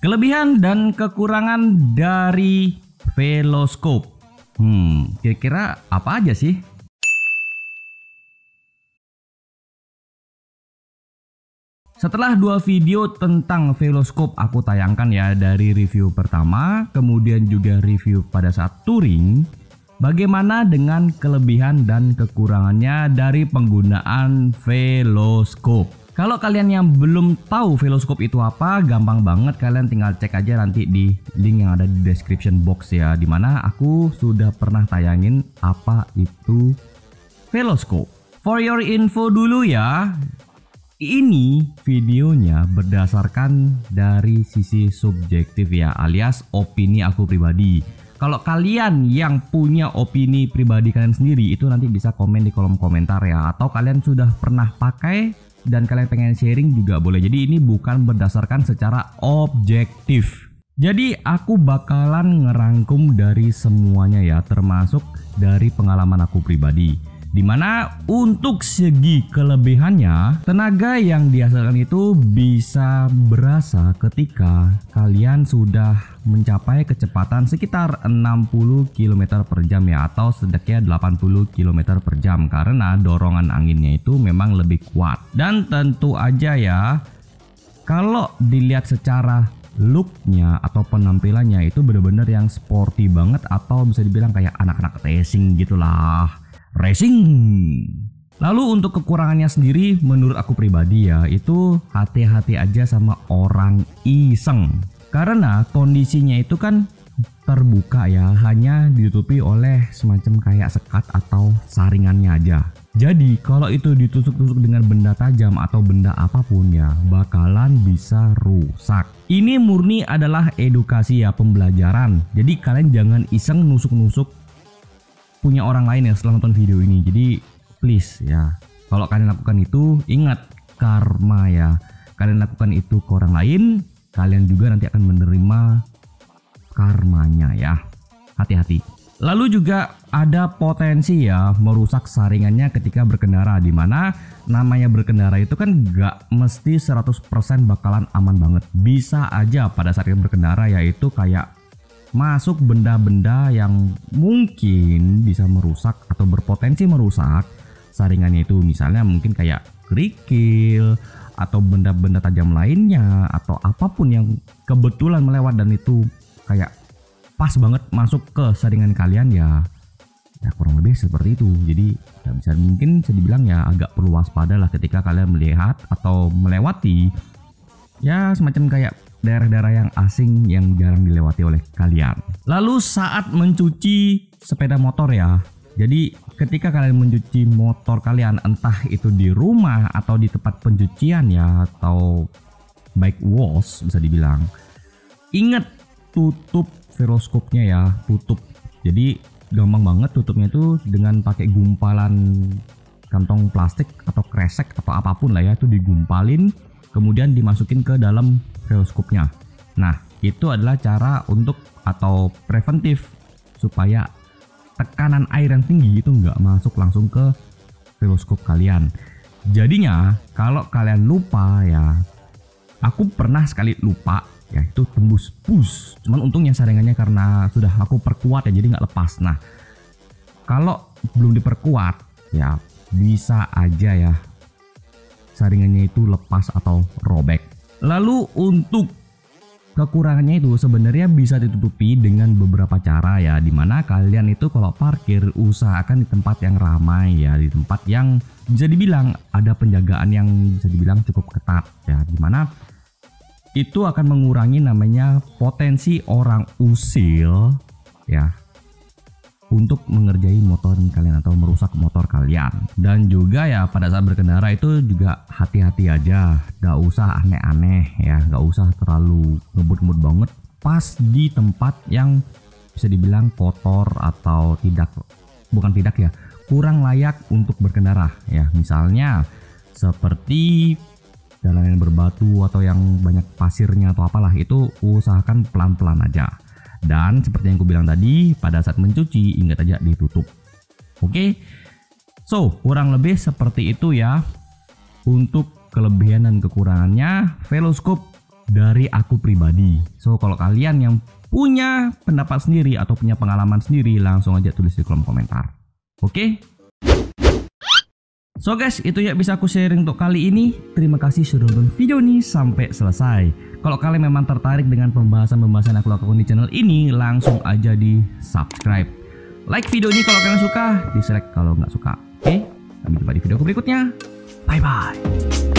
Kelebihan dan kekurangan dari Veloscope. Kira-kira apa aja sih? Setelah 2 video tentang Veloscope aku tayangkan ya, dari review pertama, kemudian juga review pada saat touring. Bagaimana dengan kelebihan dan kekurangannya dari penggunaan Veloscope? Kalau kalian yang belum tahu Veloscope itu apa, gampang banget, kalian tinggal cek aja nanti di link yang ada di description box ya, dimana aku sudah pernah tayangin apa itu Veloscope. For your info dulu ya, ini videonya berdasarkan dari sisi subjektif ya, alias opini aku pribadi. Kalau kalian yang punya opini pribadi kalian sendiri, itu nanti bisa komen di kolom komentar ya, atau kalian sudah pernah pakai dan kalian pengen sharing juga boleh. Jadi ini bukan berdasarkan secara objektif. Jadi aku bakalan ngerangkum dari semuanya ya, termasuk dari pengalaman aku pribadi. Dimana untuk segi kelebihannya, tenaga yang dihasilkan itu bisa berasa ketika kalian sudah mencapai kecepatan sekitar 60 km per jam ya, atau setidaknya 80 km per jam, karena dorongan anginnya itu memang lebih kuat. Dan tentu aja ya, kalau dilihat secara looknya atau penampilannya itu bener-bener yang sporty banget, atau bisa dibilang kayak anak-anak racing gitulah. Racing. Lalu untuk kekurangannya sendiri, menurut aku pribadi ya, itu hati-hati aja sama orang iseng. Karena kondisinya itu kan terbuka ya, hanya ditutupi oleh semacam kayak sekat atau saringannya aja. Jadi kalau itu ditusuk-tusuk dengan benda tajam atau benda apapun ya, bakalan bisa rusak. Ini murni adalah edukasi ya, pembelajaran. Jadi kalian jangan iseng nusuk-nusuk punya orang lain ya setelah nonton video ini. Jadi please ya, kalau kalian lakukan itu, ingat karma ya. Kalian lakukan itu ke orang lain, kalian juga nanti akan menerima karmanya ya. Hati-hati. Lalu juga ada potensi ya merusak saringannya ketika berkendara, dimana namanya berkendara itu kan gak mesti 100% bakalan aman banget. Bisa aja pada saat kita berkendara yaitu kayak masuk benda-benda yang mungkin bisa merusak atau berpotensi merusak saringannya itu. Misalnya mungkin kayak kerikil atau benda-benda tajam lainnya, atau apapun yang kebetulan melewat dan itu kayak pas banget masuk ke saringan kalian ya kurang lebih seperti itu. Jadi ya bisa, mungkin bisa dibilang ya agak perlu waspada lah ketika kalian melihat atau melewati ya semacam kayak daerah-daerah yang asing yang jarang dilewati oleh kalian. Lalu saat mencuci sepeda motor ya, jadi ketika kalian mencuci motor kalian, entah itu di rumah atau di tempat pencucian ya, atau bike wash bisa dibilang, ingat tutup Veloscope-nya ya, tutup. Jadi gampang banget tutupnya itu dengan pakai gumpalan kantong plastik atau kresek atau apapun lah ya, itu digumpalin kemudian dimasukin ke dalam Veloscope-nya. Nah, itu adalah cara untuk atau preventif supaya tekanan air yang tinggi itu nggak masuk langsung ke Veloscope kalian. Jadinya kalau kalian lupa ya, aku pernah sekali lupa ya, itu tembus push. Cuman untungnya saringannya karena sudah aku perkuat ya, jadi nggak lepas. Nah, kalau belum diperkuat ya bisa aja ya saringannya itu lepas atau robek. Lalu untuk kekurangannya itu sebenarnya bisa ditutupi dengan beberapa cara ya, dimana kalian itu kalau parkir usahakan di tempat yang ramai ya, di tempat yang bisa dibilang ada penjagaan yang bisa dibilang cukup ketat ya, dimana itu akan mengurangi namanya potensi orang usil ya untuk mengerjai motor kalian atau merusak motor kalian. Dan juga ya pada saat berkendara itu juga hati-hati aja, gak usah aneh-aneh ya, gak usah terlalu ngebut-ngebut banget pas di tempat yang bisa dibilang kotor atau kurang layak untuk berkendara ya. Misalnya seperti jalan yang berbatu atau yang banyak pasirnya atau apalah, itu usahakan pelan-pelan aja. Dan seperti yang aku bilang tadi, pada saat mencuci ingat aja ditutup. Oke. So, kurang lebih seperti itu ya untuk kelebihan dan kekurangannya Veloscope dari aku pribadi. So kalau kalian yang punya pendapat sendiri atau punya pengalaman sendiri, langsung aja tulis di kolom komentar. Oke? So guys, itu ya bisa aku sharing untuk kali ini. Terima kasih sudah nonton video ini sampai selesai. Kalau kalian memang tertarik dengan pembahasan-pembahasan yang aku lakukan di channel ini, langsung aja di subscribe. Like video ini kalau kalian suka, dislike kalau nggak suka. Oke? Sampai jumpa di video berikutnya. Bye bye.